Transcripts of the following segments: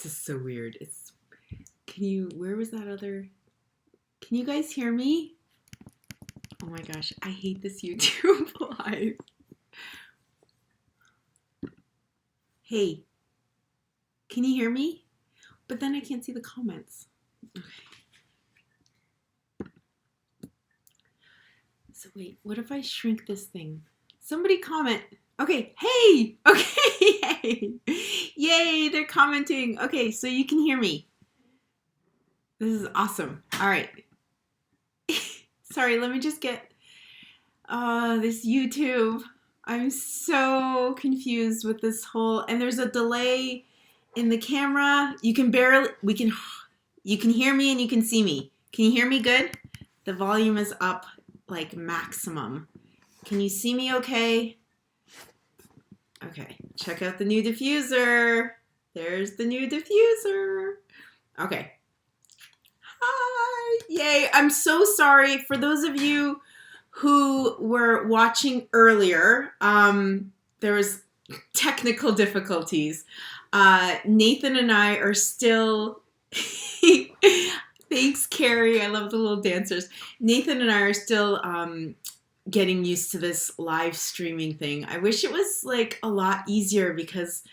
This is so weird. Where was that other? Can you guys hear me? Oh my gosh, I hate this YouTube live. Hey, can you hear me? But then I can't see the comments. Okay. So wait, what if I shrink this thing? Somebody comment. Okay, hey! Okay, hey! Yay, they're commenting. Okay, so you can hear me. This is awesome. All right. Sorry, let me just get this YouTube. I'm so confused with this whole, and there's a delay in the camera. You can hear me and you can see me. Can you hear me good? The volume is up like maximum. Can you see me okay? Okay, check out the new diffuser. There's the new diffuser. Okay. Hi, yay. I'm so sorry for those of you who were watching earlier. There was technical difficulties. Nathan and I are still, thanks Carrie, I love the little dancers. Nathan and I are still getting used to this live streaming thing. I wish it was like a lot easier because,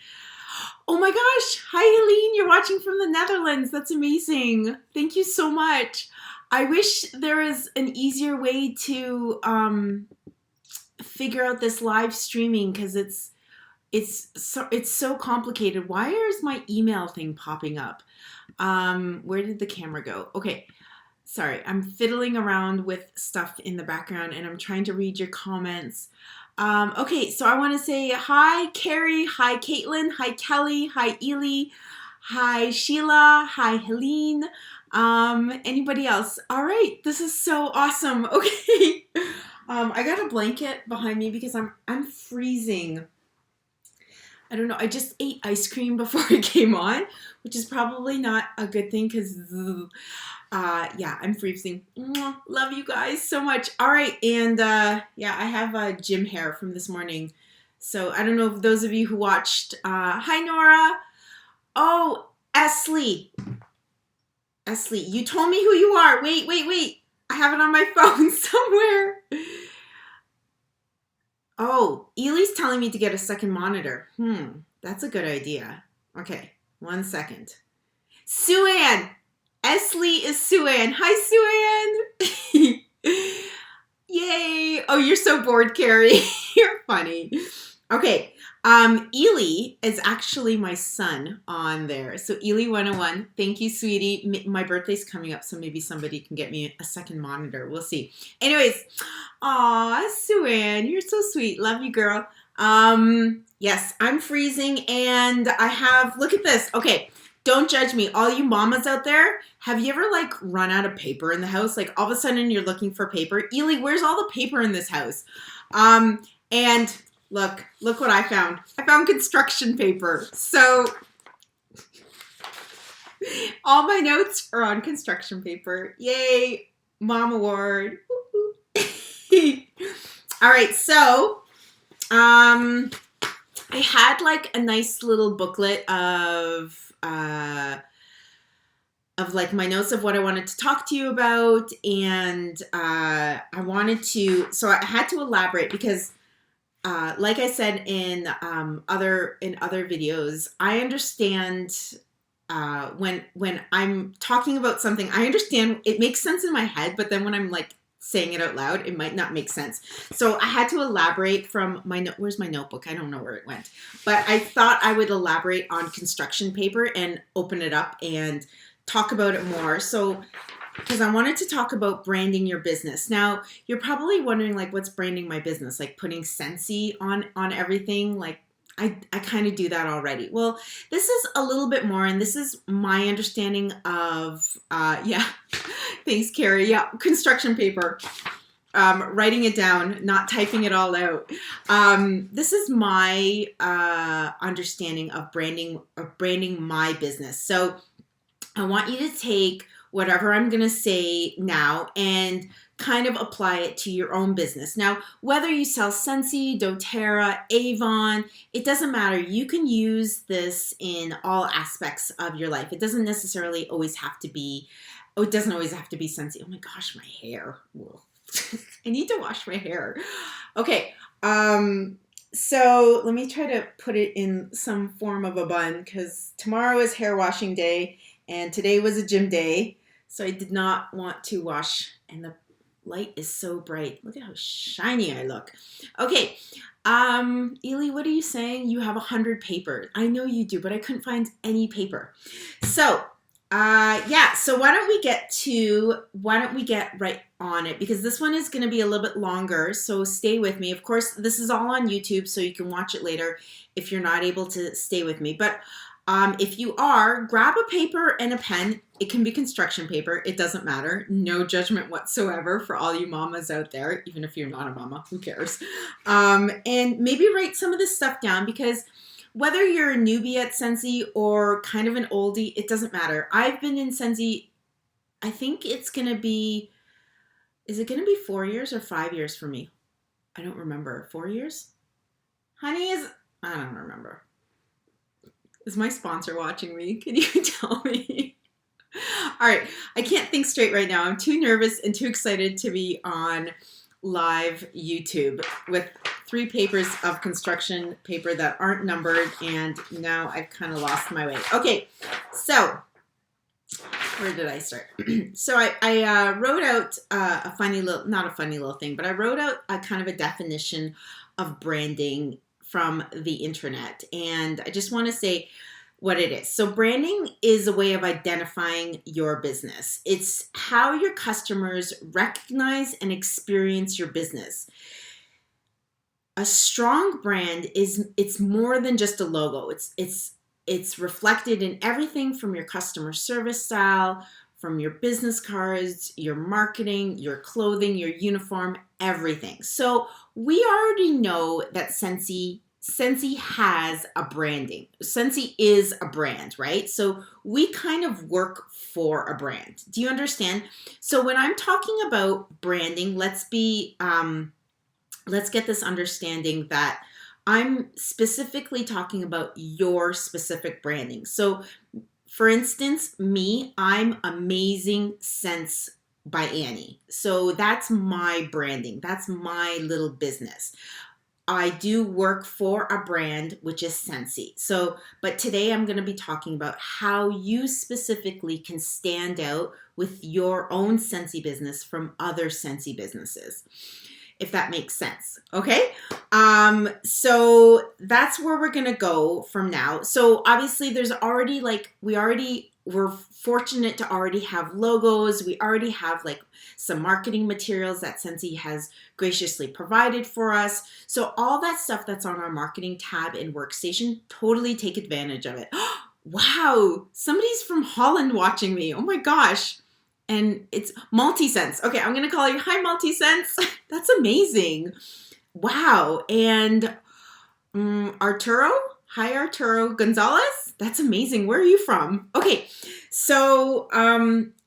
oh my gosh, hi Helene, you're watching from the Netherlands. That's amazing. Thank you so much. I wish there was an easier way to figure out this live streaming because it's so complicated. Why is my email thing popping up? Where did the camera go? Okay, sorry, I'm fiddling around with stuff in the background and I'm trying to read your comments. Okay, so I want to say hi Carrie, hi Caitlin, hi Kelly, hi Ely, hi Sheila, hi Helene. Anybody else? All right, this is so awesome. Okay. I got a blanket behind me because I'm freezing. I don't know. I just ate ice cream before I came on, which is probably not a good thing because yeah, I'm freezing. Love you guys so much. All right, and yeah, I have gym hair from this morning. So I don't know if those of you who watched hi Nora. Oh, Esley. Esley, you told me who you are. Wait. I have it on my phone somewhere. Oh, Ely's telling me to get a second monitor. That's a good idea. Okay, 1 second. Sue-Ann. Esley is Sue-Ann. Hi, Sue-Ann. Yay. Oh, you're so bored, Carrie. You're funny. Okay. Ely is actually my son on there. So Ely 101, thank you, sweetie. My birthday's coming up, so maybe somebody can get me a second monitor. We'll see. Anyways, aw, Sue-Ann, you're so sweet. Love you, girl. Yes, I'm freezing and I have, look at this. Okay, don't judge me. All you mamas out there, have you ever like run out of paper in the house? Like all of a sudden you're looking for paper. Ely, where's all the paper in this house? And look what I found. I found construction paper. So all my notes are on construction paper. Yay, Mom Award. All right, so I had like a nice little booklet of like my notes of what I wanted to talk to you about, and I had to elaborate because like I said in other videos, I understand when I'm talking about something, I understand it makes sense in my head, but then when I'm like saying it out loud, it might not make sense. So I had to elaborate from my where's my notebook? I don't know where it went, but I thought I would elaborate on construction paper and open it up and talk about it more. So because I wanted to talk about branding your business. Now, you're probably wondering, like, what's branding my business? Like putting Scentsy on everything? Like, I kind of do that already. Well, this is a little bit more, and this is my understanding of, yeah, thanks, Carrie. Yeah, construction paper. Writing it down, not typing it all out. This is my understanding of branding my business. So I want you to take whatever I'm going to say now and kind of apply it to your own business. Now, whether you sell Scentsy, doTERRA, Avon, it doesn't matter. You can use this in all aspects of your life. It doesn't necessarily always have to be, oh, it doesn't always have to be Scentsy. Oh my gosh, my hair. I need to wash my hair. Okay, so let me try to put it in some form of a bun because tomorrow is hair washing day and today was a gym day. So I did not want to wash, and the light is so bright. Look at how shiny I look. Okay, Ely, what are you saying? You have 100 papers. I know you do, but I couldn't find any paper. So, yeah, so why don't we get right on it, because this one is going to be a little bit longer, so stay with me. Of course, this is all on YouTube, so you can watch it later if you're not able to stay with me. But if you are, grab a paper and a pen. It can be construction paper. It doesn't matter. No judgment whatsoever for all you mamas out there, even if you're not a mama, who cares? And maybe write some of this stuff down, because whether you're a newbie at Scentsy or kind of an oldie, it doesn't matter. I've been in Scentsy, I think it's going to be, is it going to be 4 years or 5 years for me? I don't remember. 4 years? Honey, I don't remember. Is my sponsor watching me? Can you tell me? All right. I can't think straight right now. I'm too nervous and too excited to be on live YouTube with 3 papers of construction paper that aren't numbered, and now I've kind of lost my way. Okay, so where did I start? So I wrote out a funny little, not a funny little thing, but I wrote out a kind of a definition of branding from the internet, and I just want to say what it is. So branding is a way of identifying your business. It's how your customers recognize and experience your business. A strong brand it's more than just a logo. It's reflected in everything from your customer service style, from your business cards, your marketing, your clothing, your uniform, everything. So we already know that Scentsy has a branding. Scentsy is a brand, right? So we kind of work for a brand. Do you understand? So when I'm talking about branding, let's get this understanding that I'm specifically talking about your specific branding. So for instance, I'm Amazing Scents by Annie. So that's my branding. That's my little business. I do work for a brand, which is Scentsy. So, but today I'm going to be talking about how you specifically can stand out with your own Scentsy business from other Scentsy businesses, if that makes sense. Okay. So that's where we're going to go from now. So obviously there's already we're fortunate to already have logos. We already have like some marketing materials that Scentsy has graciously provided for us. So all that stuff that's on our marketing tab in Workstation, totally take advantage of it. Wow. Somebody's from Holland watching me. Oh my gosh. And it's Multisense. Okay, I'm going to call you. Hi, Multisense. That's amazing. Wow. And Arturo. Hi, Arturo Gonzalez. That's amazing. Where are you from? Okay, so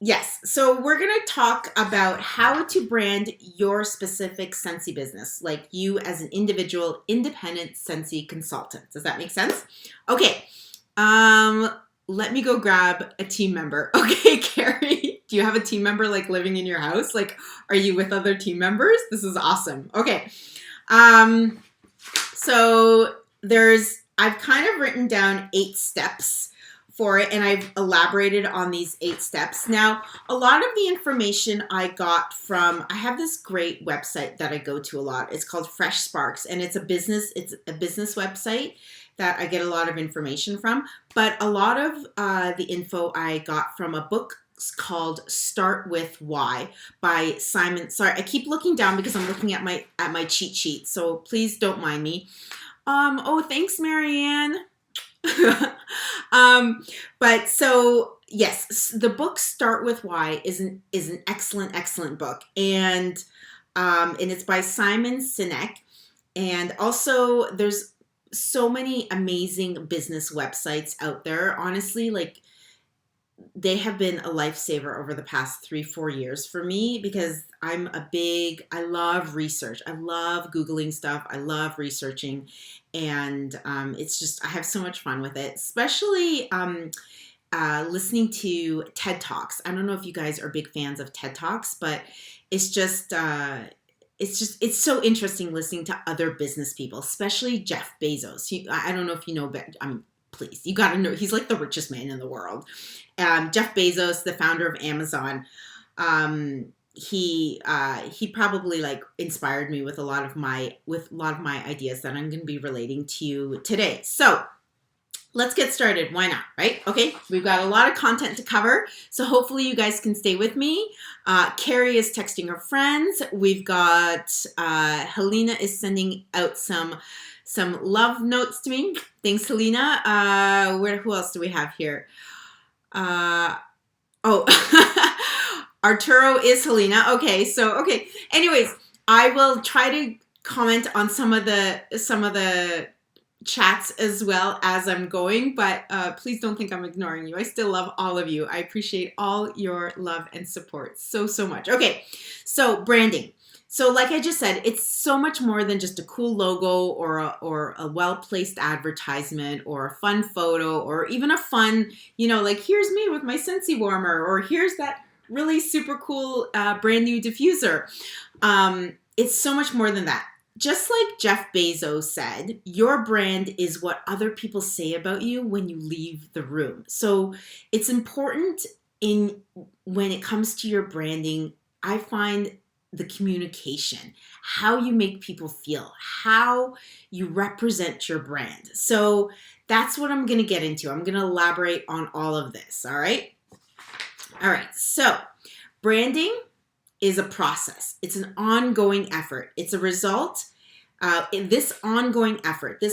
yes. So we're going to talk about how to brand your specific Scentsy business, like you as an individual, independent Scentsy consultant. Does that make sense? Okay. Let me go grab a team member. Okay, Carrie, do you have a team member like living in your house? Like, are you with other team members? This is awesome. Okay. So I've kind of written down 8 steps for it, and I've elaborated on these 8 steps. Now, a lot of the information I got from, I have this great website that I go to a lot. It's called Fresh Sparks, and it's a business website that I get a lot of information from. But a lot of the info I got from a book called Start With Why by Simon. Sorry, I keep looking down because I'm looking at my cheat sheet, so please don't mind me. Oh, thanks, Marianne. But so yes, the book Start With Why is an excellent book, and it's by Simon Sinek. And also there's so many amazing business websites out there. Honestly, like they have been a lifesaver over the past 3-4 years for me because I love research. I love Googling stuff. I love researching. And it's just, I have so much fun with it, especially listening to TED Talks. I don't know if you guys are big fans of TED Talks, but it's just, it's so interesting listening to other business people, especially Jeff Bezos. I don't know if you know, but please, you got to know, he's like the richest man in the world. Jeff Bezos, the founder of Amazon, he probably like inspired me with a lot of my ideas that I'm going to be relating to you today. So let's get started. Why not, right? Okay, we've got a lot of content to cover, so hopefully you guys can stay with me. Carrie is texting her friends. We've got Helena is sending out some love notes to me. Thanks, Helena. Who else do we have here? Arturo is Helena. Okay. Anyways, I will try to comment on some of the chats as well as I'm going, but please don't think I'm ignoring you. I still love all of you. I appreciate all your love and support so much. Okay. So branding. So like I just said, it's so much more than just a cool logo or a well-placed advertisement or a fun photo or even a fun, like here's me with my Scentsy warmer or here's that really super cool brand new diffuser. It's so much more than that. Just like Jeff Bezos said, your brand is what other people say about you when you leave the room. So it's important when it comes to your branding, I find the communication, how you make people feel, how you represent your brand. So that's what I'm going to get into. I'm going to elaborate on all of this. All right. So branding is a process. It's an ongoing effort. It's a result. This ongoing effort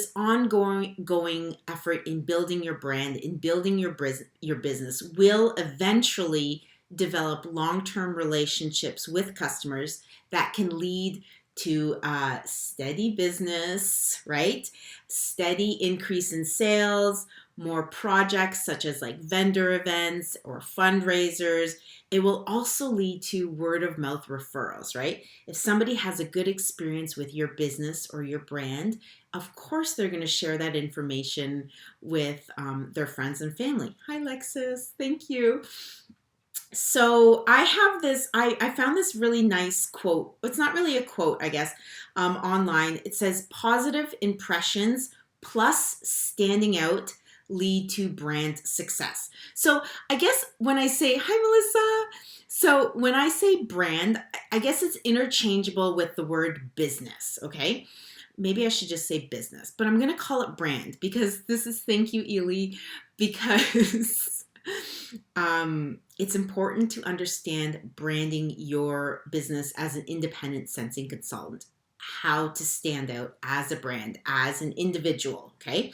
in building your brand, in building your business will eventually develop long-term relationships with customers that can lead to steady business, right? Steady increase in sales, more projects such as like vendor events or fundraisers. It will also lead to word of mouth referrals, right? If somebody has a good experience with your business or your brand, of course they're going to share that information with their friends and family. Hi, Lexus. Thank you. So I have this, I found this really nice quote. It's not really a quote, I guess, online. It says, positive impressions plus standing out lead to brand success. So I guess when I say, hi, Melissa. So when I say brand, I guess it's interchangeable with the word business, okay? Maybe I should just say business, but I'm going to call it brand because thank you, Ely, because it's important to understand branding your business as an independent sensing consultant, how to stand out as a brand, as an individual, okay?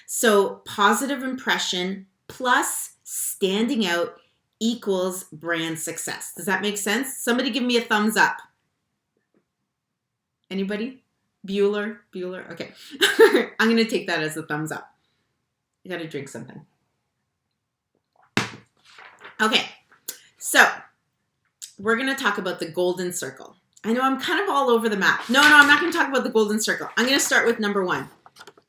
So positive impression plus standing out equals brand success. Does that make sense? Somebody give me a thumbs up. Anybody? Bueller? Okay. I'm going to take that as a thumbs up. I got to drink something. Okay, so we're going to talk about the golden circle. I know I'm kind of all over the map. No, I'm not going to talk about the golden circle. I'm going to start with number 1.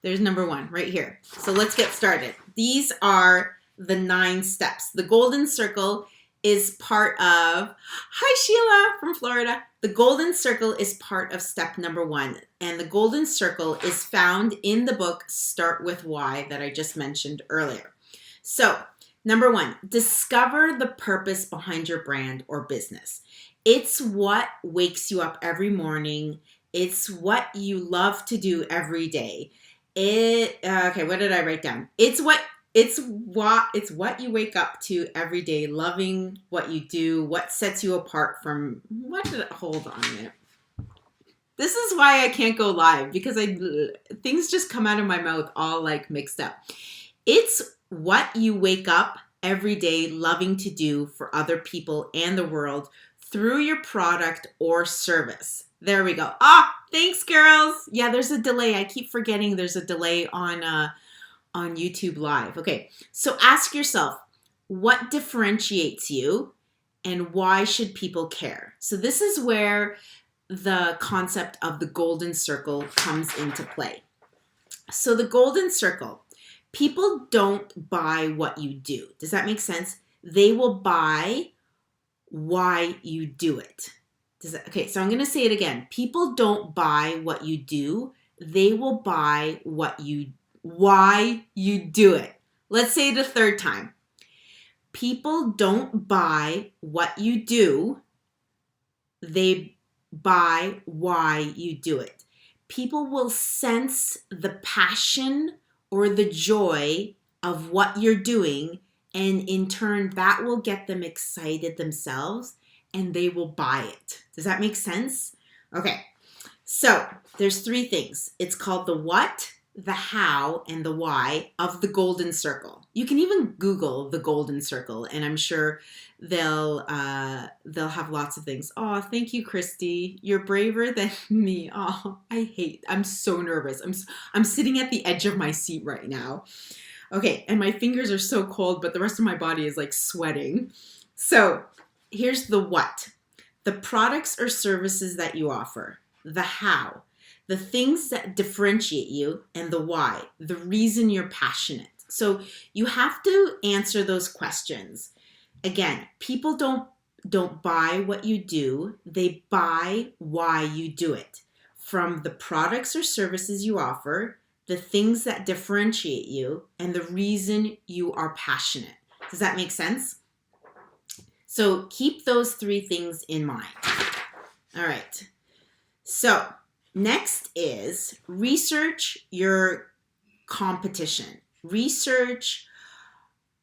There's number 1 right here. So let's get started. These are the 9 steps. The golden circle is part of, hi Sheila from Florida. The golden circle is part of step number 1. And the golden circle is found in the book Start With Why that I just mentioned earlier. So number 1, discover the purpose behind your brand or business. It's what wakes you up every morning. It's what you love to do every day. Okay, what did I write down? It's what you wake up to every day, loving what you do, what sets you apart from, hold on a minute. This is why I can't go live because things just come out of my mouth all like mixed up. It's what you wake up every day loving to do for other people and the world through your product or service. There we go. Thanks, girls. Yeah, there's a delay. I keep forgetting there's a delay on YouTube Live. Okay, so ask yourself, what differentiates you, and why should people care? So this is where the concept of the golden circle comes into play. So the golden circle, people don't buy what you do. Does that make sense? They will buy why you do it. Okay, so I'm going to say it again. People don't buy what you do. They will buy why you do it. Let's say it a third time. People don't buy what you do. They buy why you do it. People will sense the passion or the joy of what you're doing, and in turn, that will get them excited themselves, and they will buy it. Does that make sense? Okay, so there's three things. It's called the what, the how, and the why of the golden circle. You can even Google the golden circle, and I'm sure they'll have lots of things. Oh, thank you, Christy. You're braver than me. Oh, I'm so nervous. I'm sitting at the edge of my seat right now. Okay, and my fingers are so cold, but the rest of my body is like sweating. So here's the what. The products or services that you offer. The how. The things that differentiate you, and the why. The reason you're passionate. So you have to answer those questions. Again, people don't buy what you do. They buy why you do it. From the products or services you offer, the things that differentiate you, and the reason you are passionate. Does that make sense? So keep those three things in mind. All right. So next is research your competition. Research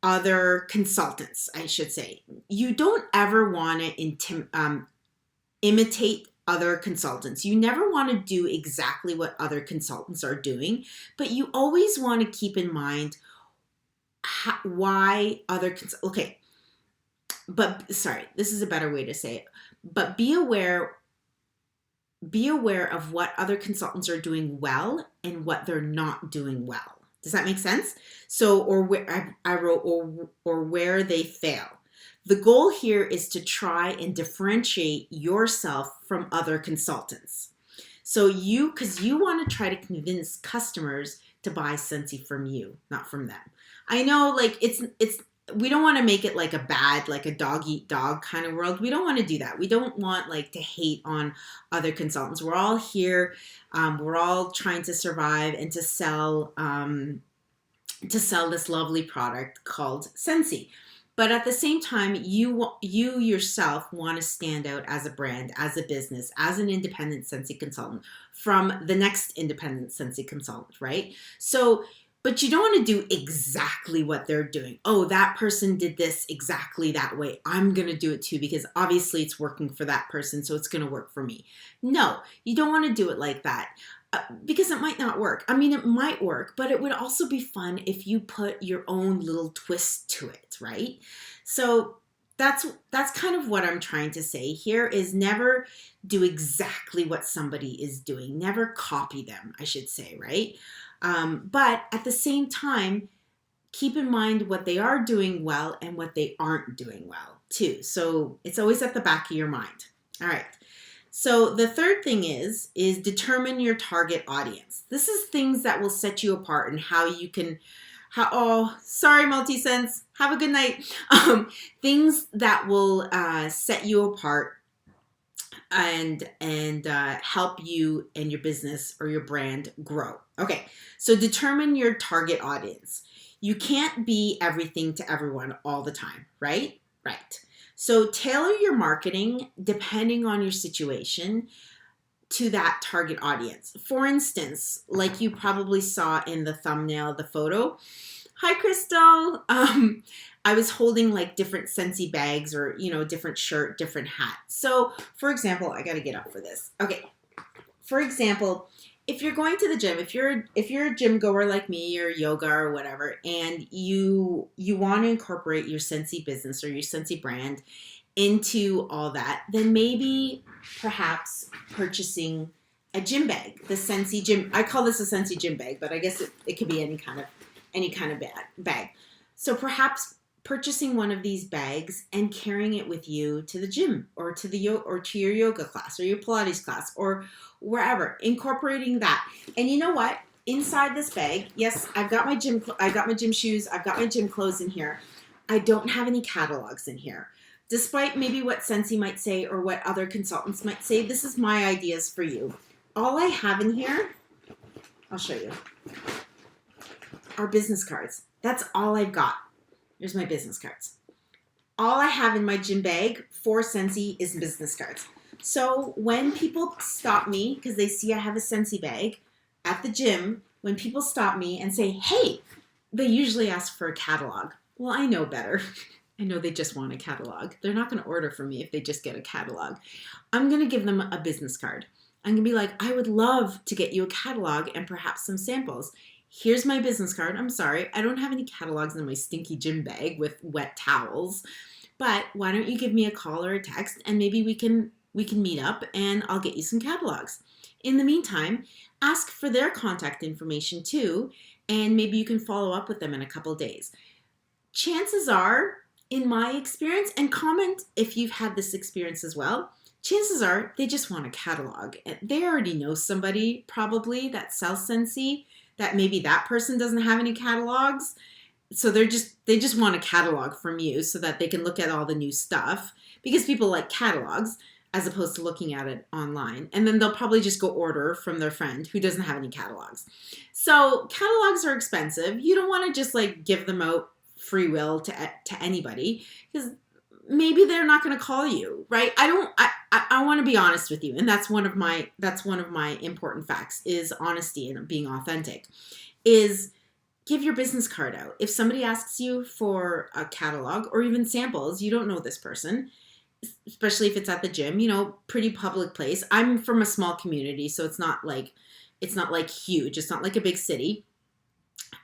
other consultants, I should say. You don't ever want to imitate other consultants. You never want to do exactly what other consultants are doing, but you always want to keep in mind why other okay. But sorry, this is a better way to say it. But be aware of what other consultants are doing well and what they're not doing well. Does that make sense? So, or where I wrote, or where they fail. The goal here is to try and differentiate yourself from other consultants. So because you want to try to convince customers to buy Scentsy from you, not from them. I know, like we don't want to make it like a bad, like a dog eat dog kind of world. We don't want to do that. We don't want like to hate on other consultants. We're all here. We're all trying to survive and to sell this lovely product called Scentsy. But at the same time, you yourself want to stand out as a brand, as a business, as an independent Scentsy consultant from the next independent Scentsy consultant, right? So, but you don't want to do exactly what they're doing. Oh, that person did this exactly that way. I'm going to do it too because obviously it's working for that person, so it's going to work for me. No, you don't want to do it like that. Because it might not work. I mean, it might work, but it would also be fun if you put your own little twist to it, right? So that's kind of what I'm trying to say here is never do exactly what somebody is doing. Never copy them, I should say, right? But at the same time, keep in mind what they are doing well and what they aren't doing well too. So it's always at the back of your mind. All right. So the third thing is determine your target audience. This is things that will set you apart and how you can, sorry, Multisense, have a good night. Things that will set you apart and help you and your business or your brand grow. Okay, so determine your target audience. You can't be everything to everyone all the time, right? Right. So tailor your marketing depending on your situation to that target audience. For instance, like you probably saw in the thumbnail, the photo. Hi, Crystal. I was holding like different Scentsy bags or, different shirt, different hat. So for example, I got to get up for this. Okay. For example, if you're going to the gym, if you're a gym goer like me or yoga or whatever, and you want to incorporate your Scentsy business or your Scentsy brand into all that, then maybe perhaps purchasing a gym bag, the Scentsy gym. I call this a Scentsy gym bag, but I guess it could be any kind of bag. So perhaps purchasing one of these bags and carrying it with you to the gym or to to your yoga class or your Pilates class or wherever, incorporating that. And you know what? Inside this bag, yes, I've got my gym shoes, I've got my gym clothes in here. I don't have any catalogs in here. Despite maybe what Scentsy might say or what other consultants might say, this is my ideas for you. All I have in here, I'll show you, are business cards. That's all I've got. Here's my business cards. All I have in my gym bag for Scentsy is business cards. So when people stop me, because they see I have a Scentsy bag at the gym, when people stop me and say, hey, they usually ask for a catalog. Well, I know better. I know they just want a catalog. They're not going to order from me if they just get a catalog. I'm going to give them a business card. I'm going to be like, I would love to get you a catalog and perhaps some samples. Here's my business card. I'm sorry, I don't have any catalogs in my stinky gym bag with wet towels, but why don't you give me a call or a text and maybe we can meet up and I'll get you some catalogs. In the meantime, ask for their contact information too, and maybe you can follow up with them in a couple days. Chances are, in my experience, and comment if you've had this experience as well, chances are they just want a catalog. They already know somebody probably that sells Scentsy, that maybe that person doesn't have any catalogs. So they just want a catalog from you so that they can look at all the new stuff, because people like catalogs as opposed to looking at it online. And then they'll probably just go order from their friend who doesn't have any catalogs. So catalogs are expensive. You don't want to just like give them out free will to anybody, because maybe they're not going to call you, right? I want to be honest with you. And that's one of my important facts, is honesty and being authentic, is give your business card out. If somebody asks you for a catalog or even samples, you don't know this person, especially if it's at the gym, pretty public place. I'm from a small community, so it's not like huge. It's not like a big city.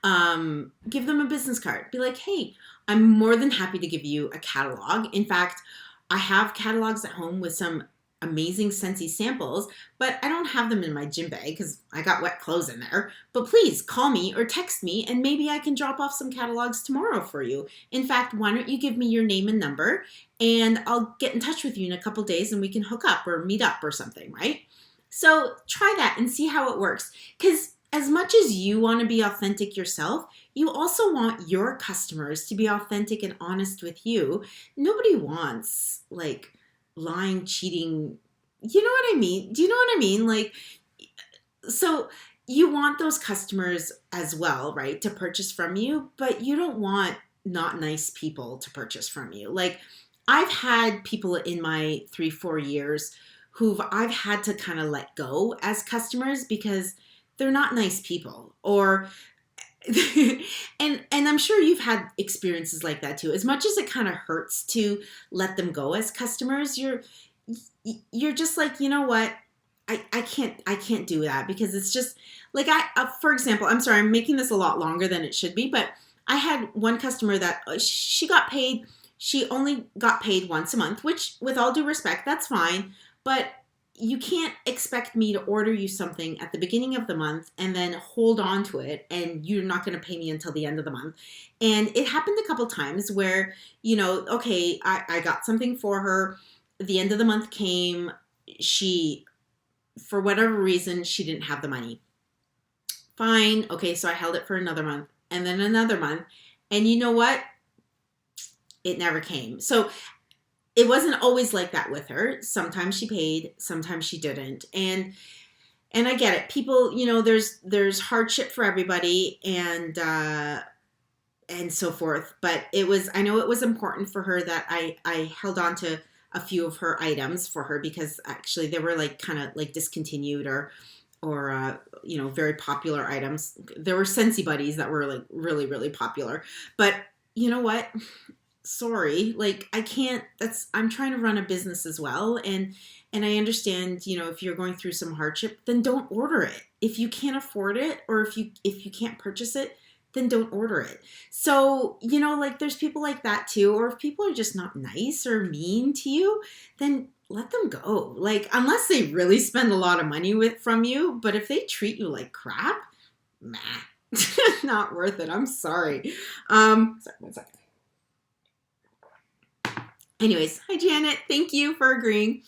Give them a business card. Be like, hey, I'm more than happy to give you a catalog. In fact, I have catalogs at home with some amazing Scentsy samples, but I don't have them in my gym bag because I got wet clothes in there. But please call me or text me and maybe I can drop off some catalogs tomorrow for you. In fact, why don't you give me your name and number and I'll get in touch with you in a couple days and we can hook up or meet up or something, right? So try that and see how it works. Because as much as you want to be authentic yourself, you also want your customers to be authentic and honest with you. Nobody wants like lying, cheating. You know what I mean? Do you know what I mean? Like, so you want those customers as well, right, to purchase from you, but you don't want not nice people to purchase from you. Like, I've had people in my 3-4 years who I've had to kind of let go as customers because they're not nice people, or and I'm sure you've had experiences like that too. As much as it kind of hurts to let them go as customers, you're just like, you know what? I can't do that, because it's just like for example, I'm sorry, I'm making this a lot longer than it should be, but I had one customer that she only got paid once a month, which with all due respect, that's fine, but you can't expect me to order you something at the beginning of the month and then hold on to it and you're not going to pay me until the end of the month. And it happened a couple times where, okay, I got something for her. The end of the month came. For whatever reason, she didn't have the money. Fine. Okay, so I held it for another month and then another month. And you know what? It never came. So it wasn't always like that with her. Sometimes she paid, sometimes she didn't. And I get it. People, there's hardship for everybody and so forth. But I know it was important for her that I held on to a few of her items for her, because actually they were like kind of like discontinued or very popular items. There were Scentsy buddies that were like really, really popular. But you know what? Sorry, like I can't, I'm trying to run a business as well. And I understand, if you're going through some hardship, then don't order it. If you can't afford it, or if you can't purchase it, then don't order it. So, like there's people like that too. Or if people are just not nice or mean to you, then let them go. Like, unless they really spend a lot of money from you, but if they treat you like crap, nah, not worth it. I'm sorry. Sorry, one second. Anyways, hi Janet, thank you for agreeing.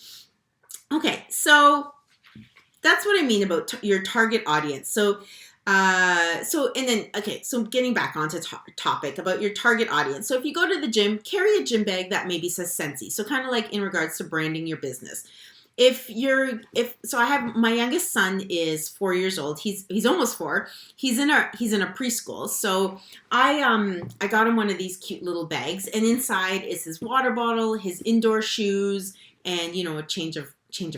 Okay, so that's what I mean about your target audience. So so getting back onto topic about your target audience. So if you go to the gym, carry a gym bag that maybe says Scentsy. So kind of like in regards to branding your business. If I have my youngest son is 4 years old. He's almost four. He's in a preschool. So I got him one of these cute little bags, and inside is his water bottle, his indoor shoes, and a change of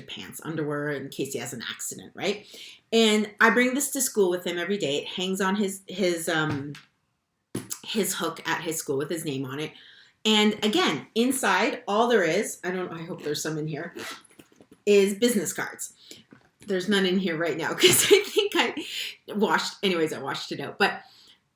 pants, underwear in case he has an accident, right? And I bring this to school with him every day. It hangs on his hook at his school with his name on it. And again, inside, all there is, I hope there's some in here, is business cards. There's none in here right now because I think I washed it out. But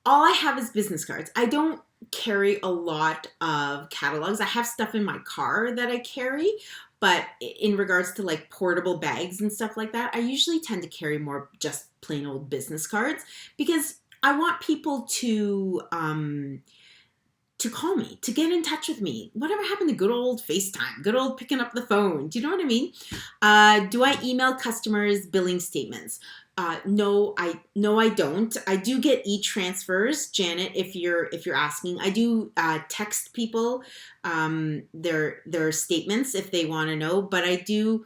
all I have is business cards. I don't carry a lot of catalogs. I have stuff in my car that I carry, but in regards to like portable bags and stuff like that, I usually tend to carry more just plain old business cards because I want people to call me, to get in touch with me. Whatever happened to good old FaceTime, good old picking up the phone? Do you know what I mean? Do I email customers billing statements? No, I don't. I do get e-transfers, Janet, if you're asking. I do text people their statements if they want to know, but I do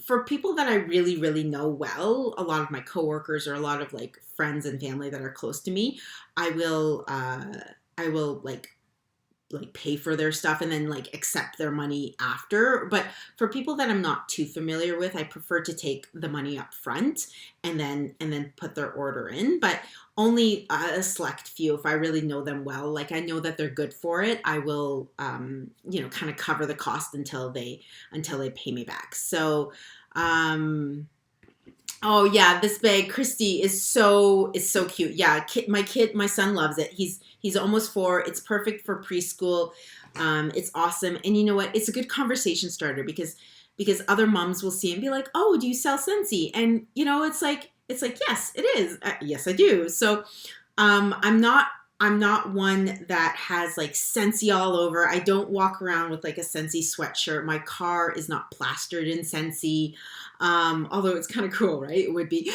for people that I really, really know well, a lot of my coworkers or a lot of like friends and family that are close to me, I will like pay for their stuff and then like accept their money after. But for people that I'm not too familiar with, I prefer to take the money up front and then put their order in. But only a select few, if I really know them well, like I know that they're good for it, I will kind of cover the cost until they pay me back. So oh yeah, this bag, Christy, is so cute. Yeah, my son loves it. He's almost 4. It's perfect for preschool. It's awesome, and you know what? It's a good conversation starter because other moms will see and be like, "Oh, do you sell Scentsy?" And it's like yes, it is. Yes, I do. So I'm not one that has like Scentsy all over. I don't walk around with like a Scentsy sweatshirt. My car is not plastered in Scentsy. Although it's kind of cool, right? It would be.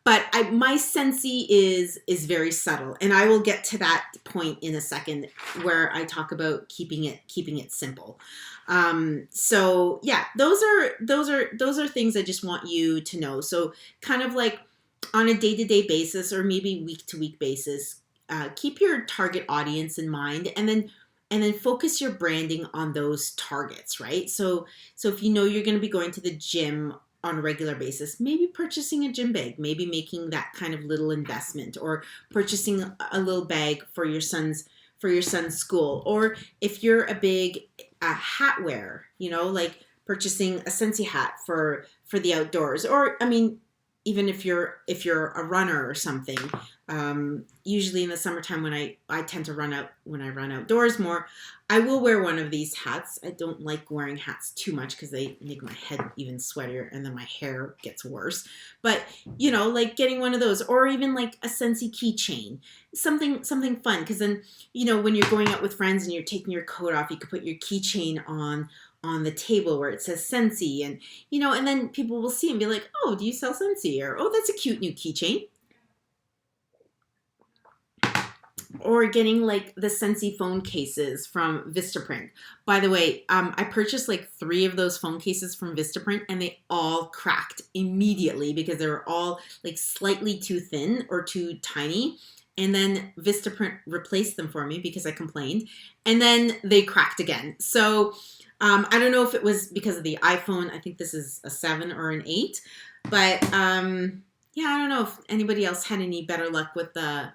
But my Scentsy is very subtle, and I will get to that point in a second where I talk about keeping it simple. So yeah, those are things I just want you to know. So kind of like on a day-to-day basis or maybe week-to-week basis, keep your target audience in mind, and then focus your branding on those targets, right? So if you know you're going to be going to the gym on a regular basis, maybe purchasing a gym bag, maybe making that kind of little investment, or purchasing a little bag for your son's school. Or if you're a big hat wearer, like purchasing a Scentsy hat for the outdoors. Or I mean, even if you're a runner or something, usually in the summertime when I tend to run outdoors more, I will wear one of these hats. I don't like wearing hats too much because they make my head even sweatier and then my hair gets worse. But like getting one of those, or even like a Scentsy keychain, something fun. Because then when you're going out with friends and you're taking your coat off, you could put your keychain on the table where it says Scentsy, and and then people will see and be like, "Oh, do you sell Scentsy?" Or, "Oh, that's a cute new keychain." Or getting like the Scentsy phone cases from Vistaprint. By the way, I purchased like 3 of those phone cases from Vistaprint, and they all cracked immediately because they were all like slightly too thin or too tiny. And then Vistaprint replaced them for me because I complained, and then they cracked again. So I don't know if it was because of the iPhone. I think this is a 7 or an 8, but yeah, I don't know if anybody else had any better luck with the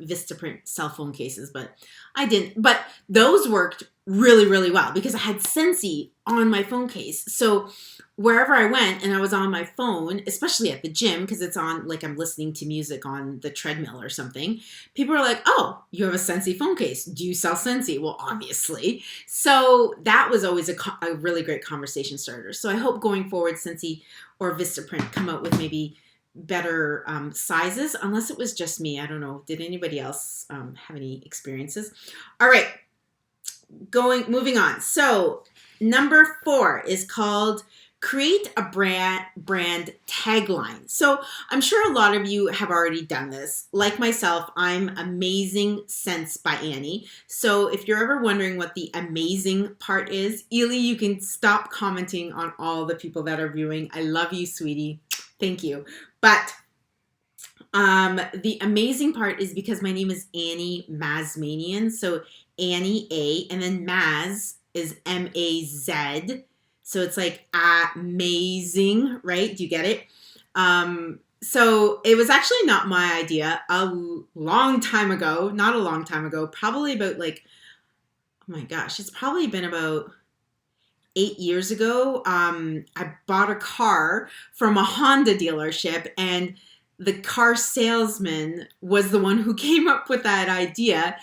Vistaprint cell phone cases, but I didn't. But those worked really, really well because I had Scentsy on my phone case. So wherever I went and I was on my phone, especially at the gym, because it's on, like I'm listening to music on the treadmill or something, people are like, "Oh, you have a Scentsy phone case. Do you sell Scentsy?" Well, obviously. So that was always a really great conversation starter. So I hope going forward, Scentsy or Vistaprint come out with maybe better sizes, unless it was just me. I don't know. Did anybody else have any experiences? All right. moving on. So number 4 is called create a brand tagline. So I'm sure a lot of you have already done this. Like myself, I'm Amazing Scents by Annie. So if you're ever wondering what the amazing part is, Ely, you can stop commenting on all the people that are viewing. I love you, sweetie. Thank you. But the amazing part is because my name is Annie Mazmanian. So Annie A, and then Maz is M-A-Z. So it's like amazing, right? Do you get it? So it was actually not my idea a long time ago, not a long time ago, probably about like, oh my gosh, it's probably been about 8 years ago. I bought a car from a Honda dealership, and the car salesman was the one who came up with that idea.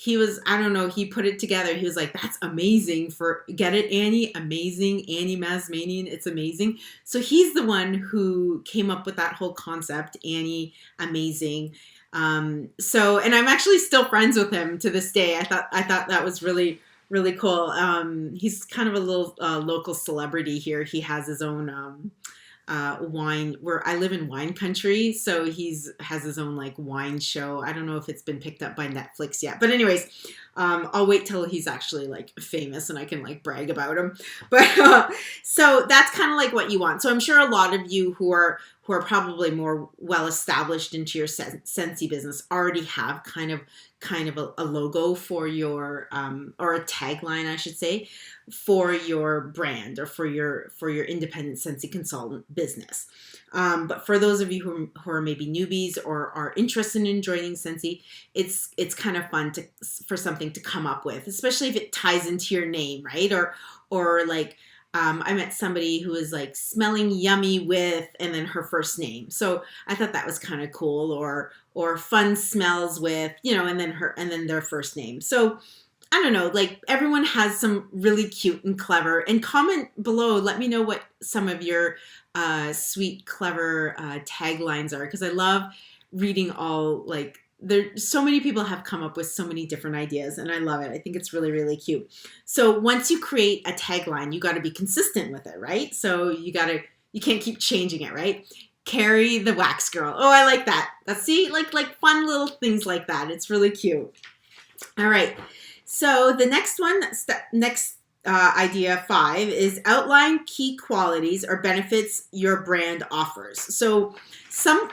He was, I don't know, he put it together. He was like, that's amazing get it, Annie? Amazing, Annie Mazmanian, it's amazing. So he's the one who came up with that whole concept, Annie Amazing. So, and I'm actually still friends with him to this day. I thought that was really, really cool. He's kind of a little local celebrity here. He has his own wine, where I live in wine country, so has his own like wine show. I don't know if it's been picked up by Netflix yet, but anyways, I'll wait till he's actually like famous and I can like brag about him. But so that's kind of like what you want. So I'm sure a lot of you who are probably more well established into your Scentsy business already have kind of a logo for your or a tagline, I should say, for your brand or for your independent Scentsy consultant business. But for those of you who are maybe newbies or are interested in joining Scentsy, it's kind of fun for something to come up with, especially if it ties into your name, right? Or like I met somebody who was like smelling yummy with, and then her first name. So I thought that was kind of cool. Or fun smells with, and then their first name. So I don't know, like everyone has some really cute and clever. And comment below, let me know what some of your sweet, clever taglines are, because I love reading all, like, so many people have come up with so many different ideas, and I love it. I think it's really, really cute. So once you create a tagline, you got to be consistent with it, right? So you can't keep changing it, right? Carry the wax girl. Oh, I like that. See, like fun little things like that. It's really cute. All right. So the next one, idea 5 is outline key qualities or benefits your brand offers. So some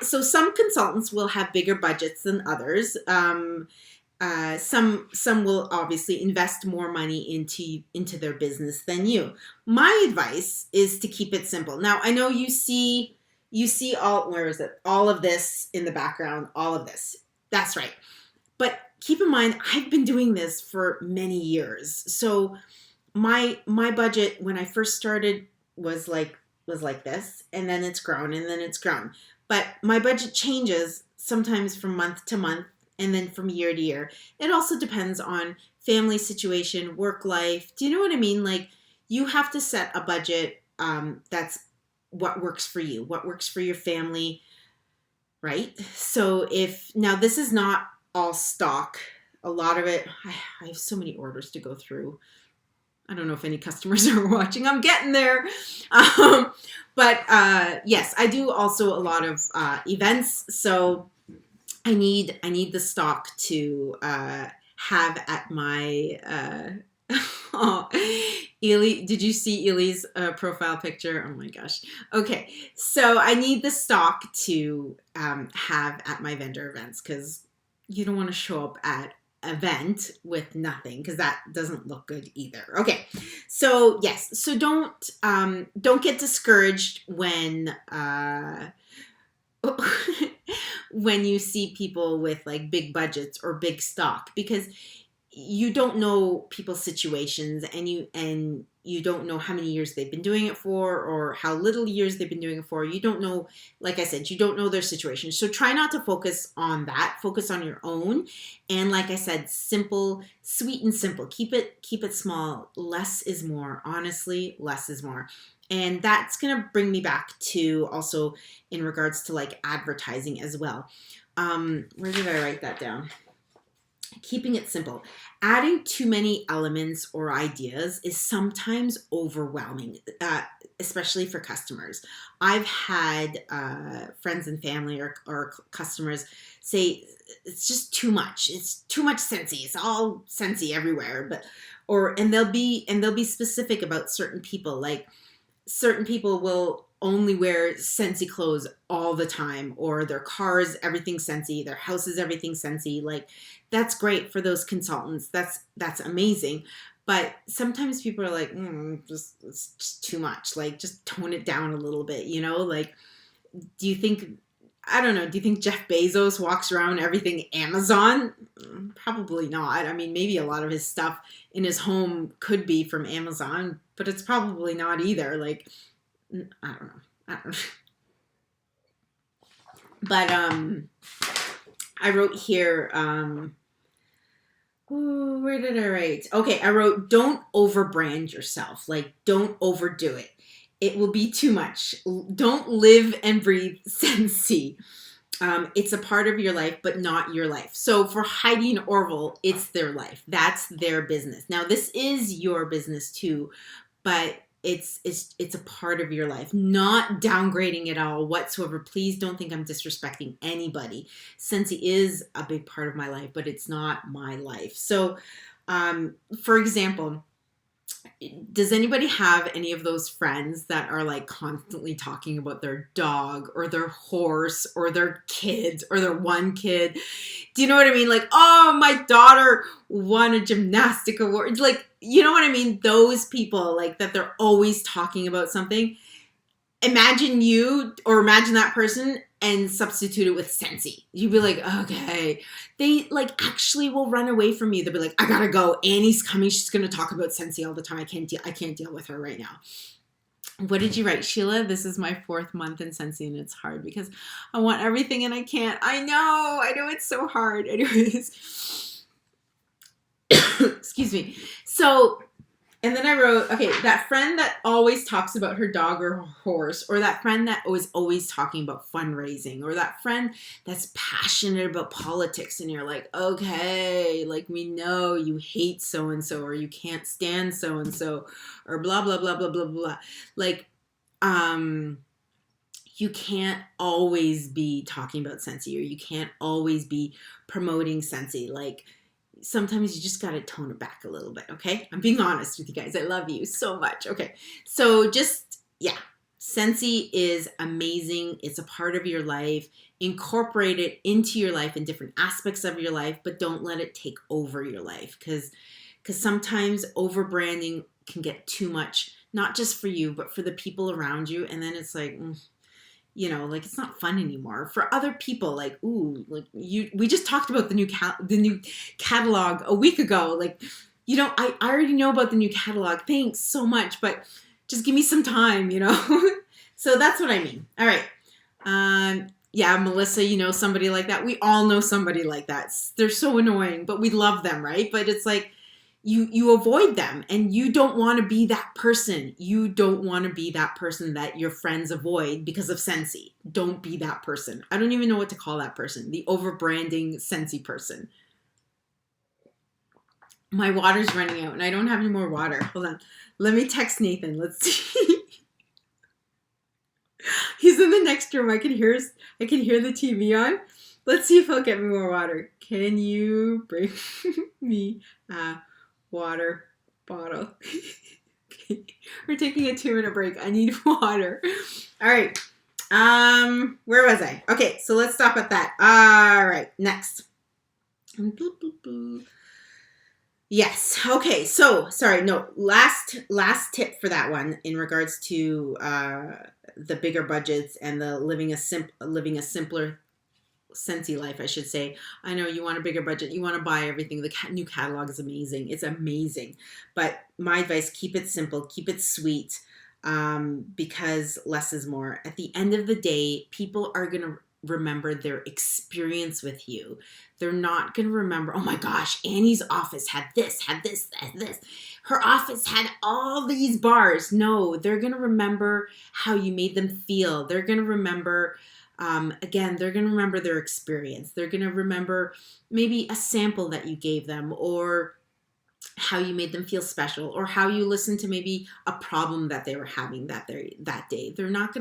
consultants will have bigger budgets than others. Some will obviously invest more money into their business than you. My advice is to keep it simple. Now I know you see all of this in the background, all of this. That's right. But keep in mind, I've been doing this for many years. So my budget when I first started was like this, and then it's grown, and then it's grown. But my budget changes sometimes from month to month, and then from year to year. It also depends on family situation, work life. Do you know what I mean? Like, you have to set a budget that's what works for you, what works for your family, right? So now this is not all stock. A lot of it, I have so many orders to go through. I don't know if any customers are watching. I'm getting there. But yes, I do also a lot of events. So I need the stock to have at my oh, Ely, did you see Ely's profile picture? Oh my gosh. Okay, so I need the stock to have at my vendor events, because you don't want to show up at event with nothing, because that doesn't look good either. Okay, so yes, so don't get discouraged when when you see people with like big budgets or big stock, because you don't know people's situations, and you don't know how many years they've been doing it for, or how little years they've been doing it for. You don't know, like I said, you don't know their situation. So try not to focus on that. Focus on your own. And like I said, simple, sweet and simple. Keep it small. Less is more. Honestly, less is more. And that's going to bring me back to also in regards to like advertising as well. Where did I write that down? keeping it simple. Adding too many elements or ideas is sometimes overwhelming, especially for customers. I've had friends and family or customers say it's just too much. It's too much Scentsy. It's all Scentsy everywhere. And they'll be specific about certain people. Like certain people will only wear Scentsy clothes all the time, or their cars, everything Scentsy, their houses, everything Scentsy. Like that's great for those consultants. That's amazing. But sometimes people are like, it's just too much. Like just tone it down a little bit, Like, do you think, I don't know, do you think Jeff Bezos walks around everything Amazon? Probably not. I mean, maybe a lot of his stuff in his home could be from Amazon, but it's probably not either. Like, I don't know. But I wrote here, where did I write? Okay, I wrote, don't overbrand yourself. Like, don't overdo it. It will be too much. Don't live and breathe Scentsy. It's a part of your life, but not your life. So for Heidi and Orville, it's their life. That's their business. Now, this is your business too, but it's a part of your life. Not downgrading it all whatsoever. Please don't think I'm disrespecting anybody. Scentsy is a big part of my life, but it's not my life. So, for example, does anybody have any of those friends that are like constantly talking about their dog or their horse or their kids or their one kid? Do you know what I mean? Like, oh, my daughter won a gymnastic award. Like, you know what I mean? Those people, like, that they're always talking about something. Imagine that person and substitute it with Scentsy. You'd be like, okay. They like actually will run away from you. They'll be like, I gotta go. Annie's coming. She's gonna talk about Scentsy all the time. I can't deal with her right now. What did you write, Sheila? This is my 4th month in Scentsy, and it's hard because I want everything and I can't. I know it's so hard. Anyways, excuse me. So, and then I wrote, okay, that friend that always talks about her dog or her horse, or that friend that was always talking about fundraising, or that friend that's passionate about politics, and you're like, okay, like we know you hate so-and-so, or you can't stand so-and-so, or blah, blah, blah, blah, blah, blah. Like, you can't always be talking about Scentsy, or you can't always be promoting Scentsy. Like, sometimes you just got to tone it back a little bit, okay? I'm being honest with you guys. I love you so much. Okay, so just, yeah, Scentsy is amazing. It's a part of your life. Incorporate it into your life in different aspects of your life, but don't let it take over your life, because sometimes over-branding can get too much, not just for you, but for the people around you, and then it's like, like it's not fun anymore for other people. Like, ooh, like we just talked about the new catalog a week ago. Like, I already know about the new catalog. Thanks so much, but just give me some time, So that's what I mean. All right. Yeah, Melissa, somebody like that. We all know somebody like that. They're so annoying, but we love them, right? But it's like, you avoid them, and you don't want to be that person. You don't want to be that person that your friends avoid because of Scentsy. Don't be that person. I don't even know what to call that person. The over-branding Scentsy person. My water's running out, and I don't have any more water. Hold on. Let me text Nathan. Let's see. He's in the next room. I can hear the TV on. Let's see if he'll get me more water. Can you bring me water bottle? Okay. We're taking a 2-minute break. I need water. All right. Where was I? Okay, so let's stop at that. All right, next. Yes. Okay. So sorry. No. Last tip for that one in regards to the bigger budgets and the living a simpler Scentsy life, I should say. I know you want a bigger budget. You want to buy everything. The new catalog is amazing. It's amazing. But my advice, keep it simple. Keep it sweet, because less is more. At the end of the day, people are going to remember their experience with you. They're not going to remember, oh my gosh, Annie's office had this, had this, had this. Her office had all these bars. No, they're going to remember how you made them feel. They're going to remember, again, they're going to remember their experience. They're going to remember maybe a sample that you gave them, or how you made them feel special, or how you listened to maybe a problem that they were having that day. They're not,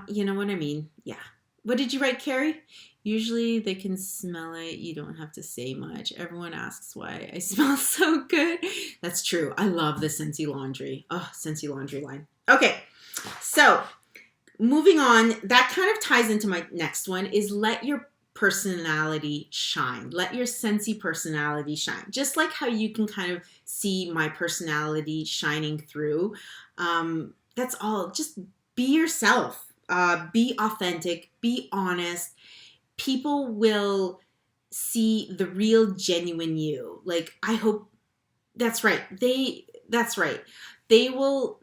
you know what I mean? Yeah. What did you write, Carrie? Usually they can smell it. You don't have to say much. Everyone asks why I smell so good. That's true. I love the Scentsy laundry. Oh, Scentsy laundry line. Okay. So moving on, that kind of ties into my next one, is let your personality shine. Let your Scentsy personality shine. Just like how you can kind of see my personality shining through. That's all. Just be yourself. Be authentic. Be honest. People will see the real, genuine you. Like, I hope that's right. That's right. They will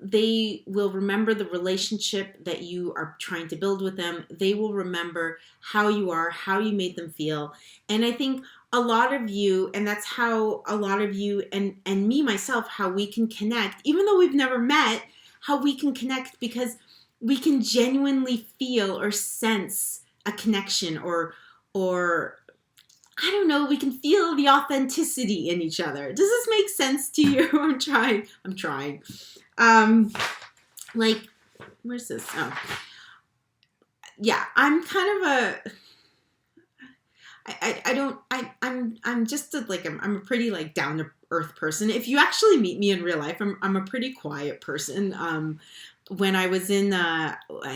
remember the relationship that you are trying to build with them. They will remember how you are, how you made them feel. And I think a lot of you, and that's how a lot of you and me, myself, how we can connect, even though we've never met, how we can connect because we can genuinely feel or sense a connection, or I don't know, we can feel the authenticity in each other. Does this make sense to you? I'm trying. Like, where's this? Oh, yeah, I'm kind of I'm just I'm a pretty like down to earth person. If you actually meet me in real life, I'm a pretty quiet person. When I was in,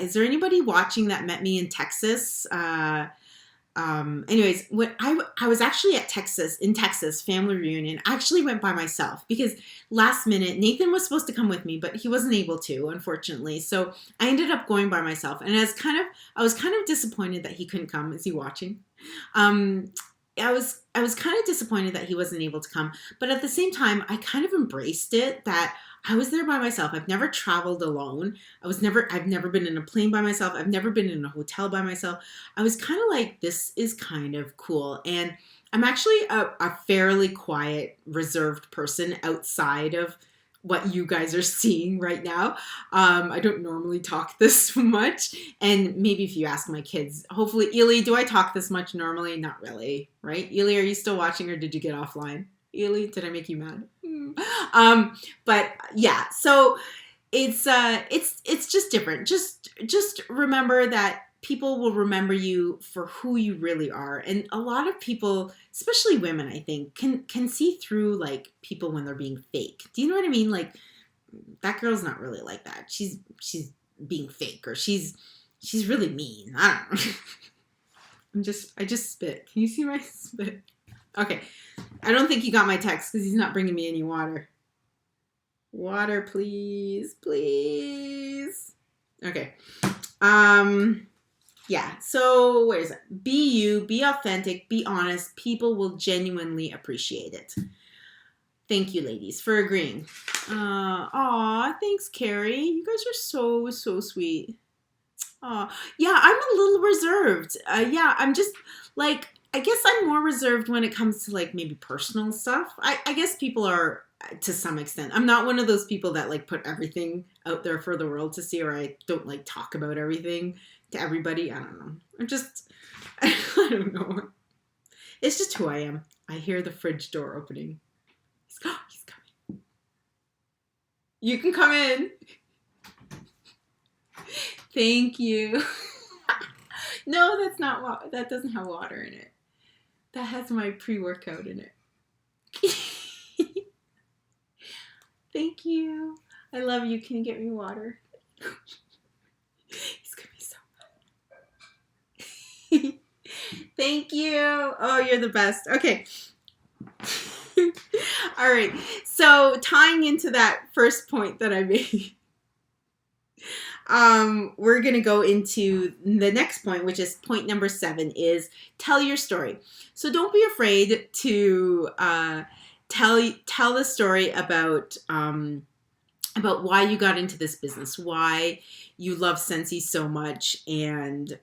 is there anybody watching that met me in Texas? Anyways, when I was actually in Texas, family reunion. I actually went by myself because last minute, Nathan was supposed to come with me, but he wasn't able to, unfortunately. So I ended up going by myself. And I was kind of disappointed that he couldn't come. Is he watching? I was kind of disappointed that he wasn't able to come, but at the same time, I kind of embraced it that I was there by myself. I've never traveled alone. I've never been in a plane by myself. I've never been in a hotel by myself. I was kind of like, this is kind of cool. And I'm actually a fairly quiet, reserved person outside of what you guys are seeing right now. I don't normally talk this much. And maybe if you ask my kids, hopefully, Ely, do I talk this much normally? Not really, right? Ely, are you still watching or did you get offline? Ely, did I make you mad? But yeah, so it's just different. Just remember that people will remember you for who you really are. And a lot of people, especially women, I think, can see through like people when they're being fake. Do you know what I mean? Like, that girl's not really like that. She's being fake, or she's really mean. I don't know. I just spit. Can you see my spit? Okay. I don't think he got my text because he's not bringing me any water. Water, please. Please. Okay. Yeah. So where is it? Be you, be authentic, be honest. People will genuinely appreciate it. Thank you, ladies, for agreeing. Aw, thanks, Carrie. You guys are so, so sweet. Aw, yeah, I'm a little reserved. Yeah, I'm just like, I guess I'm more reserved when it comes to like maybe personal stuff. I guess people are to some extent. I'm not one of those people that like put everything out there for the world to see, or I don't like talk about everything to everybody. I don't know. I don't know. It's just who I am. I hear the fridge door opening. He's coming. You can come in. Thank you. No, that's not water. That doesn't have water in it. That has my pre-workout in it. Thank you. I love you. Can you get me water? He's gonna be so mad. Thank you. Oh, you're the best. Okay. All right. So tying into that first point that I made, we're going to go into the next point, which is point number 7, is tell your story. So don't be afraid to tell the story about why you got into this business, why you love Scentsy so much, and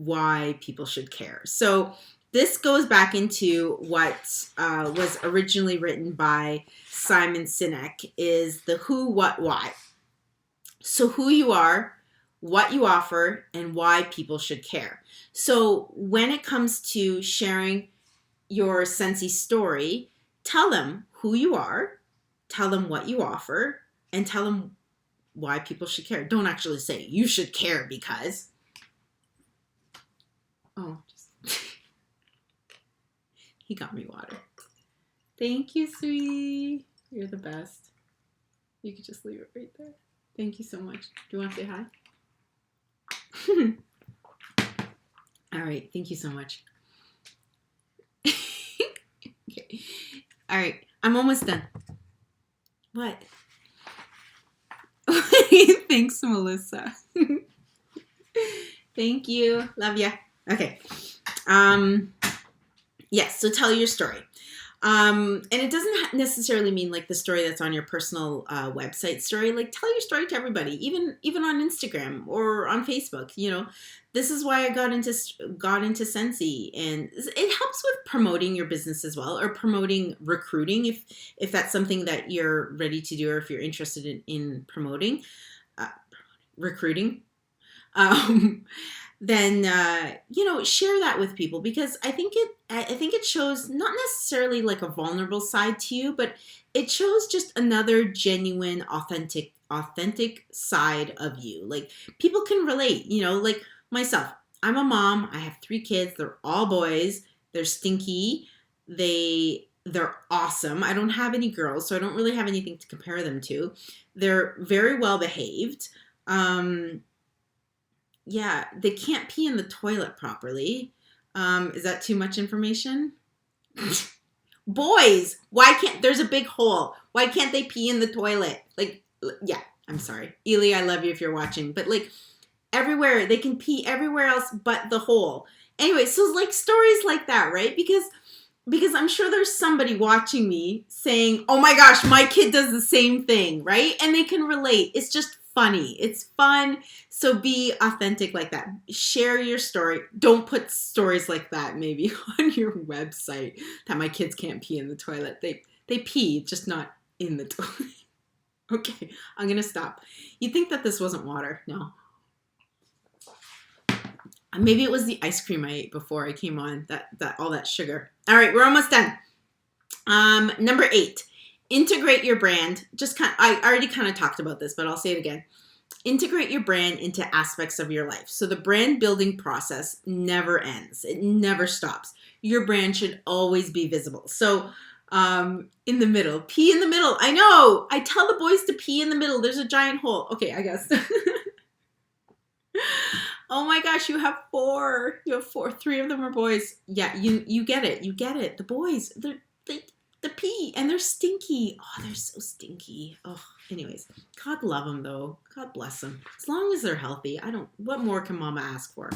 why people should care. So this goes back into what was originally written by Simon Sinek, is the who, what, why. So who you are, what you offer, and why people should care. So when it comes to sharing your Scentsy story, tell them who you are, tell them what you offer, and tell them why people should care. Don't actually say you should care because. Oh, just he got me water. Thank you, sweetie. You're the best. You could just leave it right there. Thank you so much. Do you want to say hi? All right. Thank you so much. Okay. All right. I'm almost done. What? Thanks, Melissa. Thank you. Love ya. Okay. Yes. So tell your story. And it doesn't necessarily mean like the story that's on your personal website story. Like tell your story to everybody, even on Instagram or on Facebook. You know, this is why I got into Scentsy, and it helps with promoting your business as well, or promoting recruiting if that's something that you're ready to do, or if you're interested in promoting recruiting. Then you know, share that with people, because I think it shows not necessarily like a vulnerable side to you, but it shows just another genuine, authentic side of you. Like people can relate, you know, like myself. I'm a mom. I have 3 kids. They're all boys. They're stinky. They're awesome. I don't have any girls, so I don't really have anything to compare them to. They're very well behaved. Yeah, they can't pee in the toilet properly. Is that too much information? Boys, why can't, there's a big hole. Why can't they pee in the toilet? Like, yeah, I'm sorry. Ely, I love you if you're watching. But like everywhere, they can pee everywhere else but the hole. Anyway, so like stories like that, right? Because I'm sure there's somebody watching me saying, oh my gosh, my kid does the same thing, right? And they can relate. It's just funny. It's fun. So be authentic like that. Share your story. Don't put stories like that maybe on your website, that my kids can't pee in the toilet. They pee, just not in the toilet. Okay, I'm going to stop. You think that this wasn't water? No. Maybe it was the ice cream I ate before I came on, that all that sugar. All right, we're almost done. Number 8. Integrate your brand. I already kind of talked about this, but I'll say it again. Integrate your brand into aspects of your life. So the brand building process never ends. It never stops. Your brand should always be visible. So in the middle, pee in the middle. I know. I tell the boys to pee in the middle. There's a giant hole. Okay, I guess. Oh my gosh, you have 4. You have 4. 3 of them are boys. Yeah, you get it. You get it. The boys, they pee and they're stinky. Oh, they're so stinky. Oh, anyways, God love them though. God bless them. As long as they're healthy, what more can mama ask for?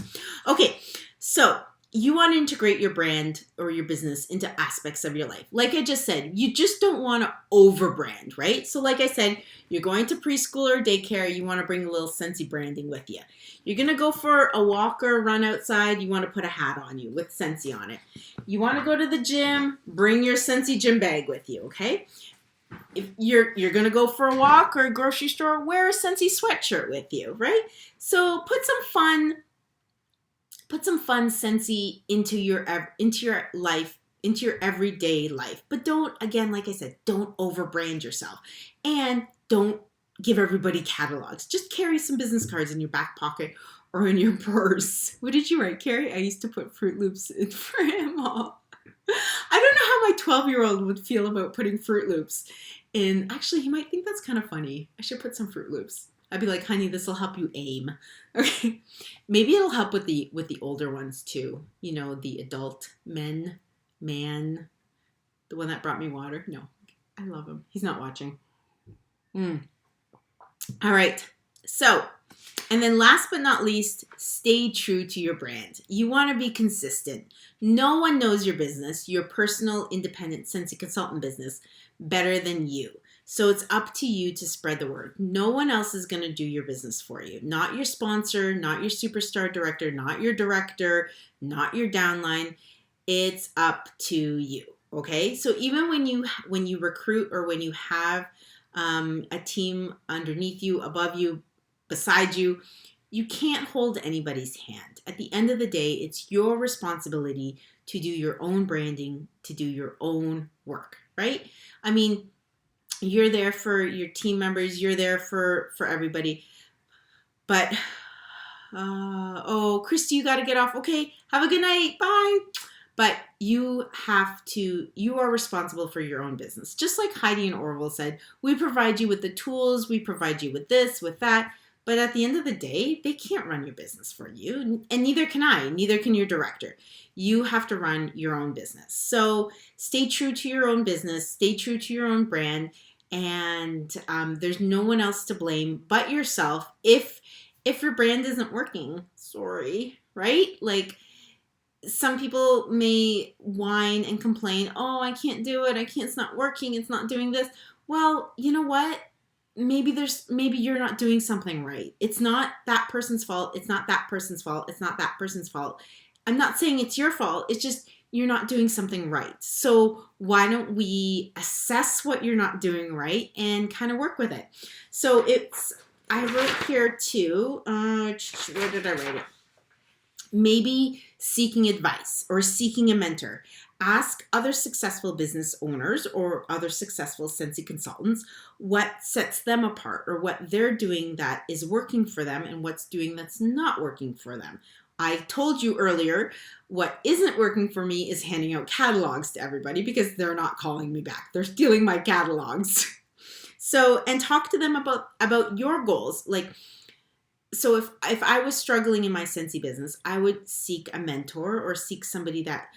Okay, so you want to integrate your brand or your business into aspects of your life. Like I just said, you just don't want to overbrand, right? So like I said, you're going to preschool or daycare, you want to bring a little Scentsy branding with you. You're going to go for a walk or a run outside, you want to put a hat on you with Scentsy on it. You want to go to the gym, bring your Scentsy gym bag with you, okay? If you're going to go for a walk or a grocery store, wear a Scentsy sweatshirt with you, right? So put some fun Scentsy into your life, into your everyday life. But don't, again, like I said, don't overbrand yourself. And don't give everybody catalogs. Just carry some business cards in your back pocket or in your purse. What did you write, Carrie? I used to put Fruit Loops in for him all. I don't know how my 12-year-old would feel about putting Fruit Loops in. Actually, he might think that's kind of funny. I should put some Fruit Loops. I'd be like, honey, this will help you aim. Okay. Maybe it'll help with the older ones too. You know, the adult man, the one that brought me water. No, I love him. He's not watching. All right. So, and then last but not least, stay true to your brand. You want to be consistent. No one knows your business, your personal independent Scentsy consultant business, better than you. So it's up to you to spread the word. No one else is going to do your business for you. Not your sponsor, not your superstar director, not your director, not your downline. It's up to you. Okay. So even when you recruit or when you have a team underneath you, above you, beside you, you can't hold anybody's hand. At the end of the day, it's your responsibility to do your own branding, to do your own work, right? I mean, you're there for your team members, you're there for everybody. But, oh, Christy, you got to get off. Okay, have a good night. Bye. But you are responsible for your own business. Just like Heidi and Orville said, we provide you with the tools, we provide you with this, with that. But at the end of the day, they can't run your business for you. And neither can I, neither can your director. You have to run your own business. So stay true to your own business, stay true to your own brand. And there's no one else to blame but yourself if your brand isn't working. Sorry, right? Like, some people may whine and complain, oh, I can't do it. It's not working. It's not doing this. Well, you know what? Maybe you're not doing something right. It's not that person's fault. It's not that person's fault. It's not that person's fault. I'm not saying it's your fault. It's just you're not doing something right. So why don't we assess what you're not doing right and kind of work with it? So I wrote here too, where did I write it? Maybe seeking advice or seeking a mentor. Ask other successful business owners or other successful Scentsy consultants what sets them apart or what they're doing that is working for them and what's doing that's not working for them. I told you earlier, what isn't working for me is handing out catalogs to everybody because they're not calling me back. They're stealing my catalogs. So, and talk to them about your goals. Like, so if I was struggling in my Scentsy business, I would seek a mentor or seek somebody that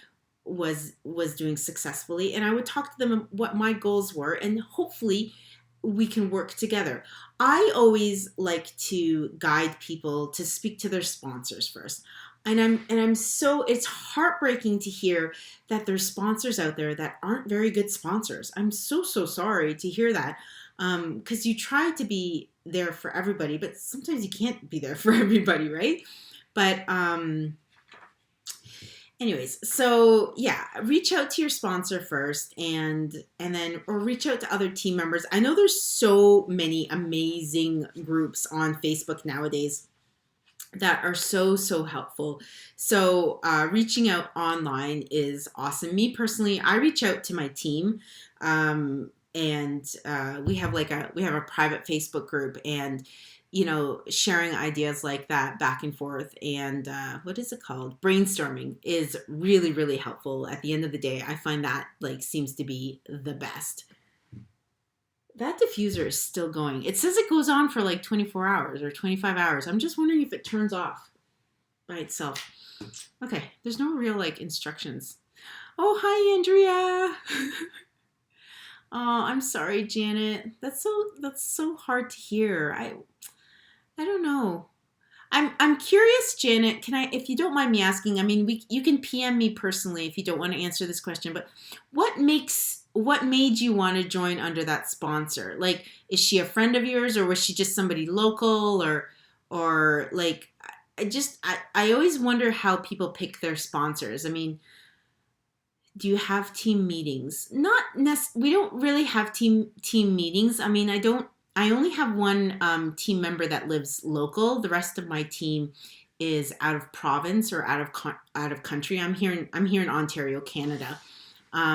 was doing successfully, and I would talk to them what my goals were, and hopefully we can work together. I always like to guide people to speak to their sponsors first. And it's heartbreaking to hear that there's sponsors out there that aren't very good sponsors. I'm so sorry to hear that. Because you try to be there for everybody, but sometimes you can't be there for everybody, right? But anyways, so yeah, reach out to your sponsor first and then, or reach out to other team members. I know there's so many amazing groups on Facebook nowadays that are so helpful. So reaching out online is awesome. Me personally, I reach out to my team. And we have a private Facebook group, and sharing ideas like that back and forth, and what is it called? Brainstorming is really, really helpful. At the end of the day, I find that seems to be the best. That diffuser is still going. It says it goes on for 24 hours or 25 hours. I'm just wondering if it turns off by itself. Okay, there's no real instructions. Oh, hi, Andrea. Oh, I'm sorry, Janet. That's so hard to hear. I don't know. I'm curious, Janet. If you don't mind me asking, I mean, you can PM me personally if you don't want to answer this question, but what made you want to join under that sponsor? Is she a friend of yours, or was she just somebody local, or I always wonder how people pick their sponsors. I mean, do you have team meetings? We don't really have team meetings. I mean, I only have one team member that lives local. The rest of my team is out of province or out of country. I'm here in Ontario, Canada.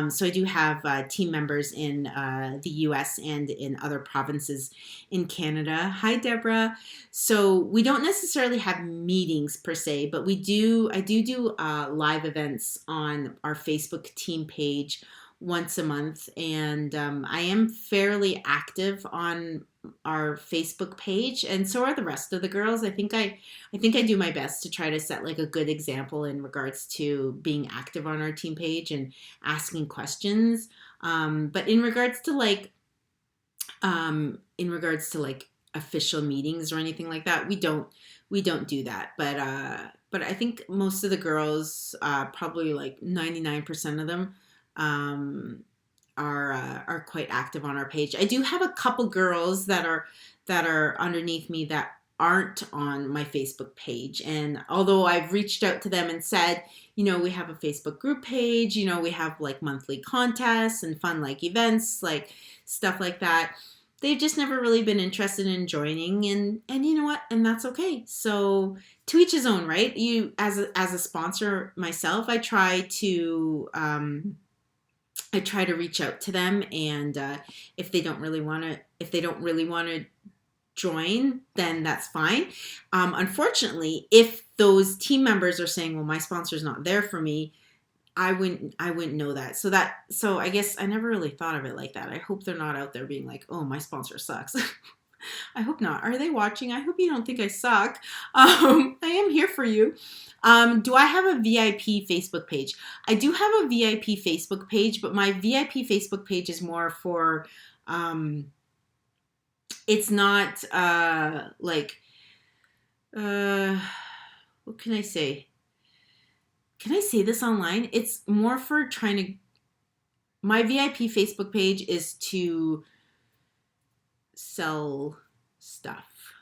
So I do have team members in the U.S. and in other provinces in Canada. Hi, Deborah. So we don't necessarily have meetings per se, but I do live events on our Facebook team page once a month, and I am fairly active on our Facebook page, and so are the rest of the girls. I think I do my best to try to set a good example in regards to being active on our team page and asking questions. But in regards to official meetings or anything like that, we don't do that. But I think most of the girls, probably 99% of them, are quite active on our page. I do have a couple girls that are underneath me that aren't on my Facebook page. And although I've reached out to them and said, we have a Facebook group page, we have like monthly contests and fun like events, like stuff like that. They've just never really been interested in joining, and you know what? And that's okay. So to each his own, right? You as a sponsor myself, I try to reach out to them, and if they don't really want to join, then that's fine. Unfortunately, if those team members are saying, well, my sponsor's not there for me, I wouldn't know that. So I guess I never really thought of it like that. I hope they're not out there being like, oh, my sponsor sucks. I hope not. Are they watching? I hope you don't think I suck. I am here for you. Do I have a VIP Facebook page? I do have a VIP Facebook page, but my VIP Facebook page is more for, it's not what can I say? Can I say this online? It's more for my VIP Facebook page is to sell stuff,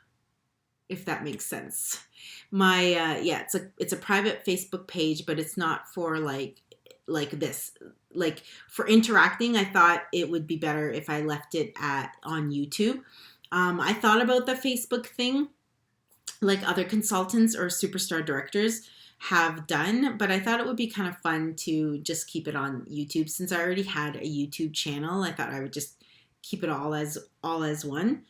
if that makes sense. It's a private Facebook page, but it's not for like this. Like for interacting, I thought it would be better if I left it on YouTube. I thought about the Facebook thing, like other consultants or superstar directors have done, but I thought it would be kind of fun to just keep it on YouTube. Since I already had a YouTube channel, I thought I would just keep it all as one.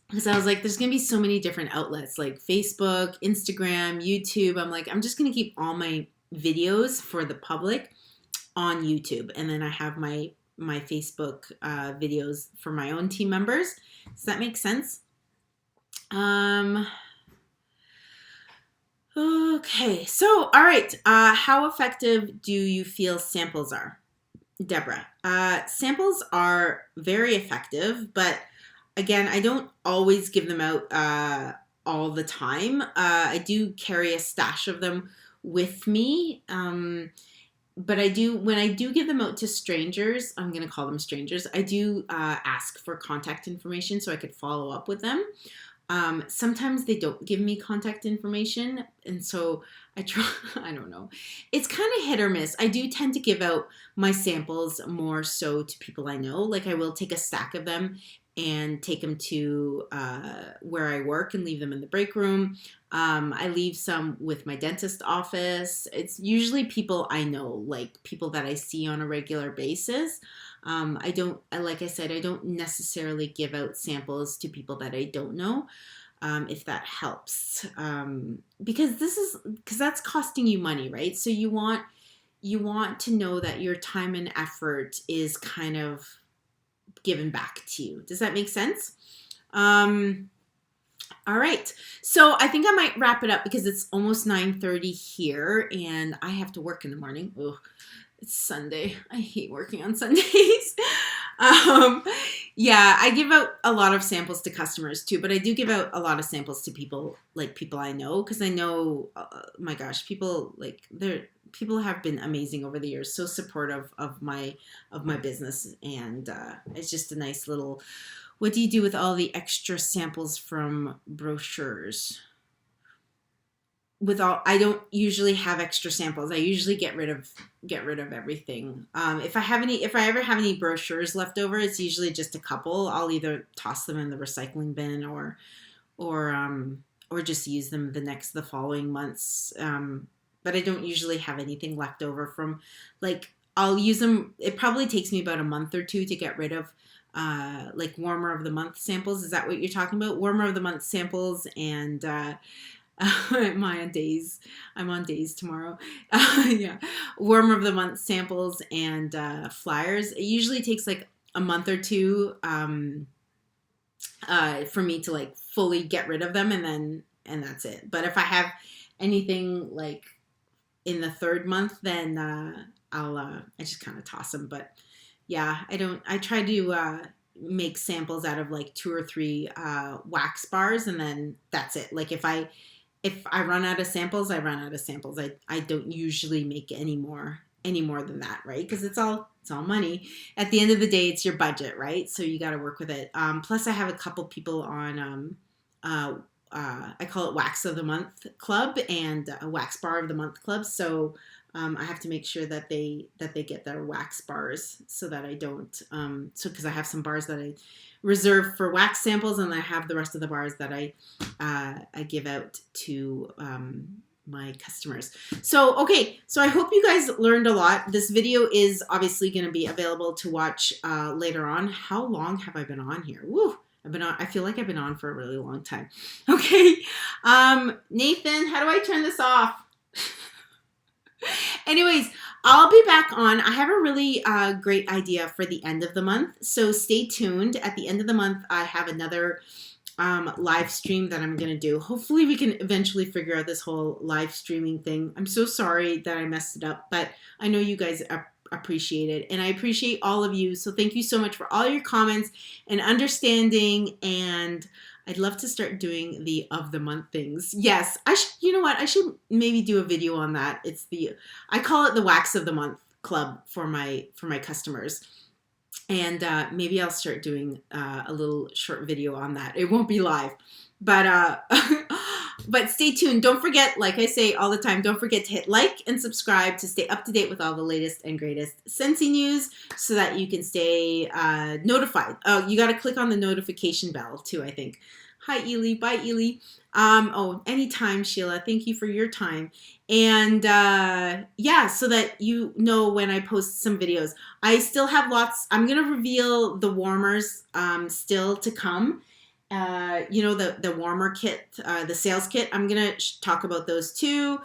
Because I was like, there's going to be so many different outlets like Facebook, Instagram, YouTube. I'm like, I'm just going to keep all my videos for the public on YouTube. And then I have my Facebook videos for my own team members. Does that make sense? Okay, so, all right. How effective do you feel samples are? Deborah, samples are very effective, but again, I don't always give them out all the time. I do carry a stash of them with me, but when I do give them out to strangers, I'm going to call them strangers, I do ask for contact information so I could follow up with them. Sometimes they don't give me contact information, and so I try, I don't know. It's kind of hit or miss. I do tend to give out my samples more so to people I know. Like I will take a stack of them and take them to where I work and leave them in the break room. I leave some with my dentist office. It's usually people I know, like people that I see on a regular basis. Like I said, I don't necessarily give out samples to people that I don't know, if that helps. Because that's costing you money, right? So you want to know that your time and effort is kind of given back to you. Does that make sense? All right. So I think I might wrap it up because it's almost 9:30 here and I have to work in the morning. Ugh. It's Sunday. I hate working on Sundays. Yeah, I give out a lot of samples to customers too, but I do give out a lot of samples to people I know, because I know, my gosh, people have been amazing over the years, so supportive of my business, and it's just a nice little. What do you do with all the extra samples from brochures? I don't usually have extra samples. I usually get rid of everything. If I ever have any brochures left over, it's usually just a couple. I'll either toss them in the recycling bin or just use them the following months. But I don't usually have anything left over from, I'll use them. It probably takes me about a month or two to get rid of warmer of the month samples. Is that what you're talking about? Warmer of the month samples and I'm on days tomorrow. Yeah. Warmer of the month samples and flyers. It usually takes like a month or two for me to fully get rid of them, and that's it. But if I have anything in the third month, then I just kind of toss them. But yeah, I try to make samples out of 2 or 3 wax bars, and then that's it. If I run out of samples, I run out of samples. I don't usually make any more any more than that, right? Because it's all money. At the end of the day, it's your budget, right? So you got to work with it. Plus, I have a couple people on I call it Wax of the Month Club and a Wax Bar of the Month Club. So I have to make sure that they get their wax bars so that I don't. So because I have some bars that I reserve for wax samples, and I have the rest of the bars that I give out to my customers. So okay, so I hope you guys learned a lot. This video is obviously going to be available to watch later on. How long have I been on here? Woo! I feel like I've been on for a really long time. Okay. Nathan, how do I turn this off? Anyways, I'll be back on. I have a really great idea for the end of the month. So stay tuned. At the end of the month, I have another live stream that I'm going to do. Hopefully we can eventually figure out this whole live streaming thing. I'm so sorry that I messed it up, but I know you guys appreciate it, and I appreciate all of you. So thank you so much for all your comments and understanding, and I'd love to start doing the of the month things. Yes, you know what? I should maybe do a video on that. I call it the Wax of the Month Club for my customers. And maybe I'll start doing a little short video on that. It won't be live, but but stay tuned. Don't forget, like I say all the time, don't forget to hit like and subscribe to stay up to date with all the latest and greatest Scentsy news so that you can stay notified. Oh, you got to click on the notification bell too, I think. Hi, Ely. Bye, Ely. Anytime, Sheila. Thank you for your time. And yeah, so that you know when I post some videos. I still have lots. I'm going to reveal the warmers still to come. You know, the warmer kit, the sales kit. I'm going to talk about those too.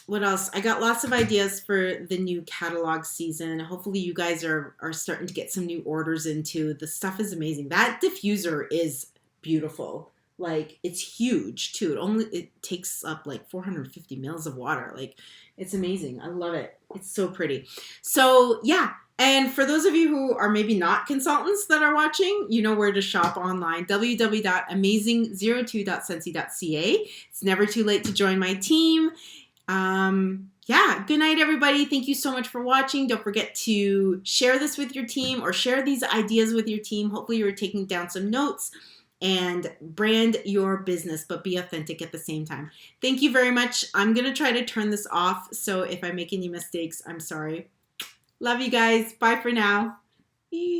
What else? I got lots of ideas for the new catalog season. Hopefully you guys are starting to get some new orders into. The stuff is amazing. That diffuser is beautiful. Like, it's huge too. It takes up like 450 mils of water. Like, it's amazing. I love it. It's so pretty. So yeah. And for those of you who are maybe not consultants that are watching, you know where to shop online. www.amazing02.scentsy.ca. It's never too late to join my team. Yeah, good night, everybody. Thank you so much for watching. Don't forget to share this with your team or share these ideas with your team. Hopefully you're taking down some notes and brand your business, but be authentic at the same time. Thank you very much. I'm going to try to turn this off. So if I make any mistakes, I'm sorry. Love you guys. Bye for now.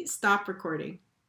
Stop recording.